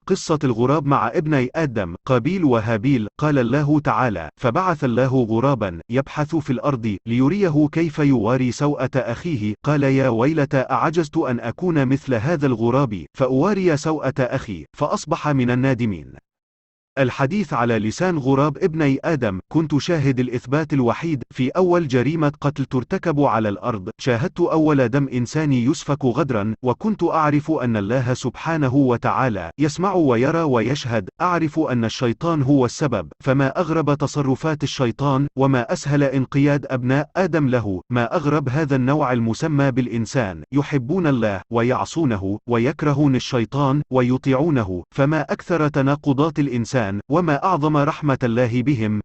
قصة الغراب مع ابني آدم قابيل وهابيل. قال الله تعالى: فبعث الله غرابا يبحث في الأرض ليريه كيف يواري سوءة أخيه، قال يا ويلتى أعجزت أن أكون مثل هذا الغراب فأواري سوءة أخي، فأصبح من النادمين. الحديث على لسان غراب ابني آدم. كنت شاهد الإثبات الوحيد في أول جريمة قتل ترتكب على الأرض، شاهدت أول دم إنساني يسفك غدرا، وكنت أعرف أن الله سبحانه وتعالى يسمع ويرى ويشهد. أعرف أن الشيطان هو السبب، فما أغرب تصرفات الشيطان، وما أسهل انقياد أبناء آدم له. ما أغرب هذا النوع المسمى بالإنسان، يحبون الله ويعصونه، ويكرهون الشيطان ويطيعونه. فما أكثر تناقضات الإنسان، وما أعظم رحمة الله بهم.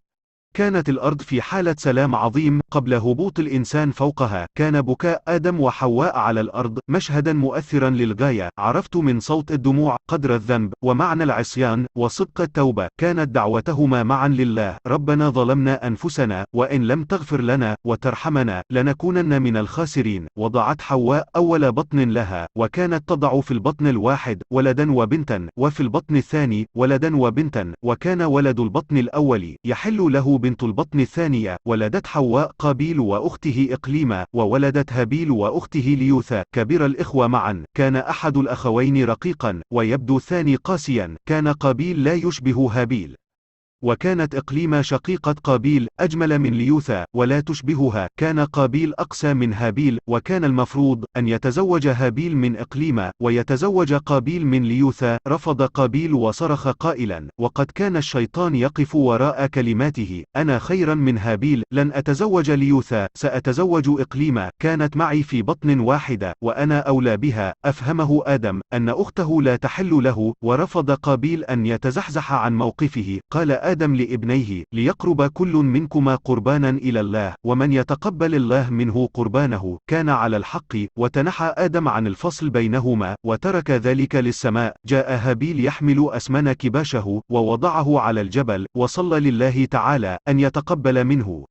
كانت الأرض في حالة سلام عظيم قبل هبوط الإنسان فوقها. كان بكاء آدم وحواء على الأرض مشهدا مؤثرا للغاية. عرفت من صوت الدموع قدر الذنب ومعنى العصيان وصدق التوبة. كانت دعوتهما معا لله: ربنا ظلمنا أنفسنا، وإن لم تغفر لنا وترحمنا لنكونن من الخاسرين. وضعت حواء أول بطن لها، وكانت تضع في البطن الواحد ولدا وبنتا، وفي البطن الثاني ولدا وبنتا، وكان ولد البطن الأول يحل له بنت البطن الثانية. ولدت حواء قابيل وأخته إقليما، وولدت هابيل وأخته ليوثا. كبر الإخوة معا. كان أحد الأخوين رقيقا، ويبدو الثاني قاسيا. كان قابيل لا يشبه هابيل، وكانت إقليما شقيقة قابيل أجمل من ليوثا ولا تشبهها. كان قابيل أقسى من هابيل، وكان المفروض أن يتزوج هابيل من إقليما ويتزوج قابيل من ليوثا. رفض قابيل وصرخ قائلا: وقد كان الشيطان يقف وراء كلماته، أنا خيرا من هابيل، لن أتزوج ليوثا، سأتزوج إقليما، كانت معي في بطن واحدة وأنا أولى بها. أفهمه آدم أن أخته لا تحل له، ورفض قابيل أن يتزحزح عن موقفه. قال آدم لابنيه: ليقرب كل منكما قربانا إلى الله، ومن يتقبل الله منه قربانه كان على الحق. وتنحى آدم عن الفصل بينهما، وترك ذلك للسماء. جاء هابيل يحمل أسمن كباشه، ووضعه على الجبل، وصلى لله تعالى أن يتقبل منه.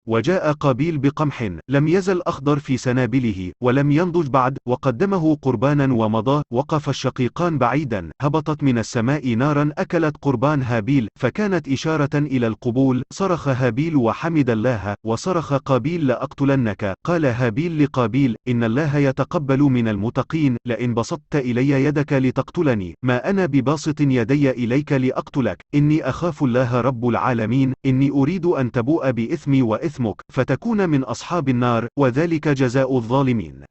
وجاء قابيل بقمح لم يزل أخضر في سنابله ولم ينضج بعد، وقدمه قربانا ومضى. وقف الشقيقان بعيدا. هبطت من السماء نارا أكلت قربان هابيل، فكانت إشارة إلى القبول. صرخ هابيل وحمد الله، وصرخ قابيل: لأقتلنك. قال هابيل لقابيل: إن الله يتقبل من المتقين، لئن بسطت إلي يدك لتقتلني ما أنا بباسط يدي إليك لأقتلك، إني أخاف الله رب العالمين، إني أريد أن تبوء بإثمي وإثمك فتكون من أصحاب النار، وذلك جزاء الظالمين.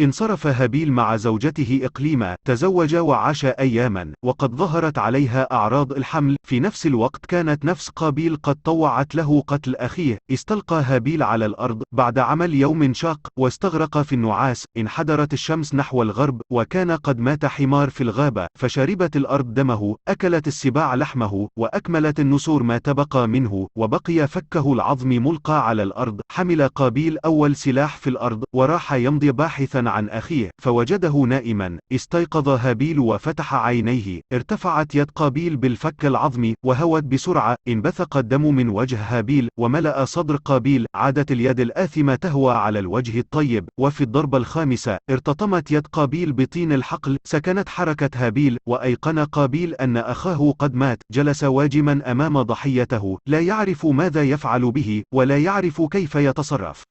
انصرف هابيل مع زوجته إقليما، تزوج وعاش أياما، وقد ظهرت عليها أعراض الحمل. في نفس الوقت كانت نفس قابيل قد طوعت له قتل أخيه. استلقى هابيل على الأرض بعد عمل يوم شاق، واستغرق في النعاس. انحدرت الشمس نحو الغرب، وكان قد مات حمار في الغابة، فشربت الأرض دمه. أكلت السباع لحمه، وأكملت النسور ما تبقى منه، وبقي فكه العظم ملقى على الأرض. حمل قابيل أول سلاح في الأرض، وراح يمضي باحثا عن أخيه، فوجده نائما. استيقظ هابيل وفتح عينيه. ارتفعت يد قابيل بالفك العظمي، وهوت بسرعة. انبثق الدم من وجه هابيل، وملأ صدر قابيل. عادت اليد الآثمة تهوى على الوجه الطيب. وفي الضربة الخامسة ارتطمت يد قابيل بطين الحقل. سكنت حركة هابيل، وأيقن قابيل أن أخاه قد مات. جلس واجما أمام ضحيته، لا يعرف ماذا يفعل به، ولا يعرف كيف يتصرف.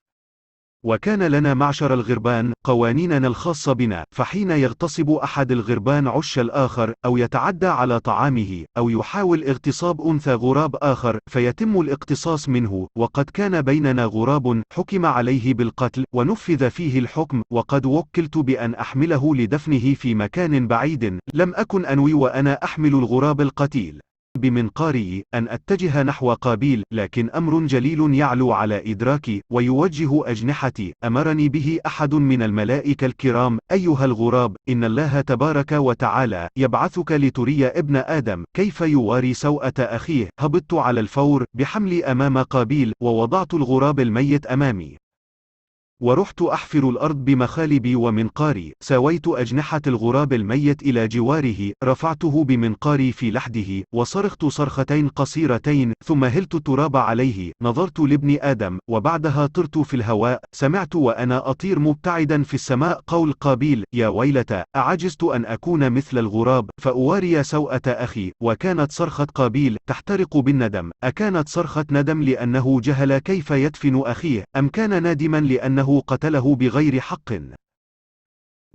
وكان لنا معشر الغربان قوانيننا الخاصة بنا، فحين يغتصب أحد الغربان عش الآخر، أو يتعدى على طعامه، أو يحاول اغتصاب أنثى غراب آخر، فيتم الاقتصاص منه. وقد كان بيننا غراب حكم عليه بالقتل، ونفذ فيه الحكم، وقد وكلت بأن أحمله لدفنه في مكان بعيد. لم أكن أنوي وأنا أحمل الغراب القتيل بمنقاري أن أتجه نحو قابيل، لكن أمر جليل يعلو على إدراكي ويوجه أجنحتي. أمرني به أحد من الملائكة الكرام: أيها الغراب، إن الله تبارك وتعالى يبعثك لتري ابن آدم كيف يواري سوءة أخيه. هبطت على الفور بحملي أمام قابيل، ووضعت الغراب الميت أمامي. ورحت أحفر الأرض بمخالبي ومنقاري، سويت أجنحة الغراب الميت إلى جواره، رفعته بمنقاري في لحده، وصرخت صرختين قصيرتين، ثم هلت التراب عليه، نظرت لابن آدم، وبعدها طرت في الهواء، سمعت وأنا أطير مبتعدا في السماء قول قابيل: يا ويلتى أعجزت أن أكون مثل الغراب فأواري سوءة أخي. وكانت صرخة قابيل تحترق بالندم. أكانت صرخة ندم لأنه جهل كيف يدفن أخيه، أم كان نادما لأنه قتله بغير حق؟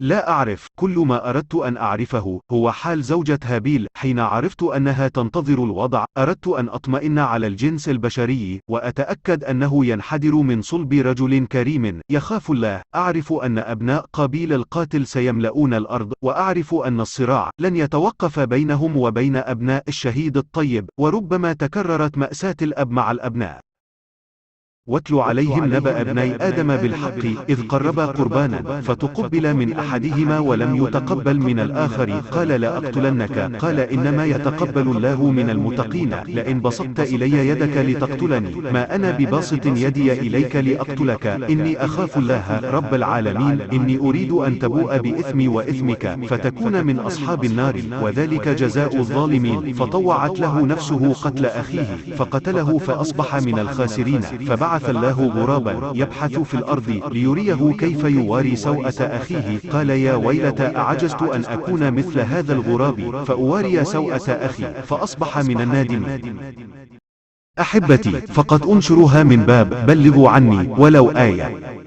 لا أعرف. كل ما أردت أن أعرفه هو حال زوجة هابيل حين عرفت أنها تنتظر الوضع. أردت أن أطمئن على الجنس البشري وأتأكد أنه ينحدر من صلب رجل كريم يخاف الله. أعرف أن أبناء قابيل القاتل سيملؤون الأرض، وأعرف أن الصراع لن يتوقف بينهم وبين أبناء الشهيد الطيب، وربما تكررت مأساة الأب مع الأبناء. واتل عليهم نبأ ابني آدم بالحق إذ قربا قربانا فتقبل من أحدهما ولم يتقبل من الآخر قال لأقتلنك قال إنما يتقبل الله من المتقين. لئن بسطت إلي يدك لتقتلني ما أنا بباسط يدي إليك لأقتلك إني أخاف الله رب العالمين. إني أريد أن تبوء بإثمي وإثمك فتكون من أصحاب النار وذلك جزاء الظالمين. فطوعت له نفسه قتل أخيه فقتله فأصبح من الخاسرين. فبعث الله غرابا يبحث في الأرض ليريه كيف يواري سوءة أخيه قال يا ويلتى أعجزت أن أكون مثل هذا الغراب فأواري سوءة أخي فأصبح من النادمين. أحبتي، فقد أنشرها من باب بلغوا عني ولو آية.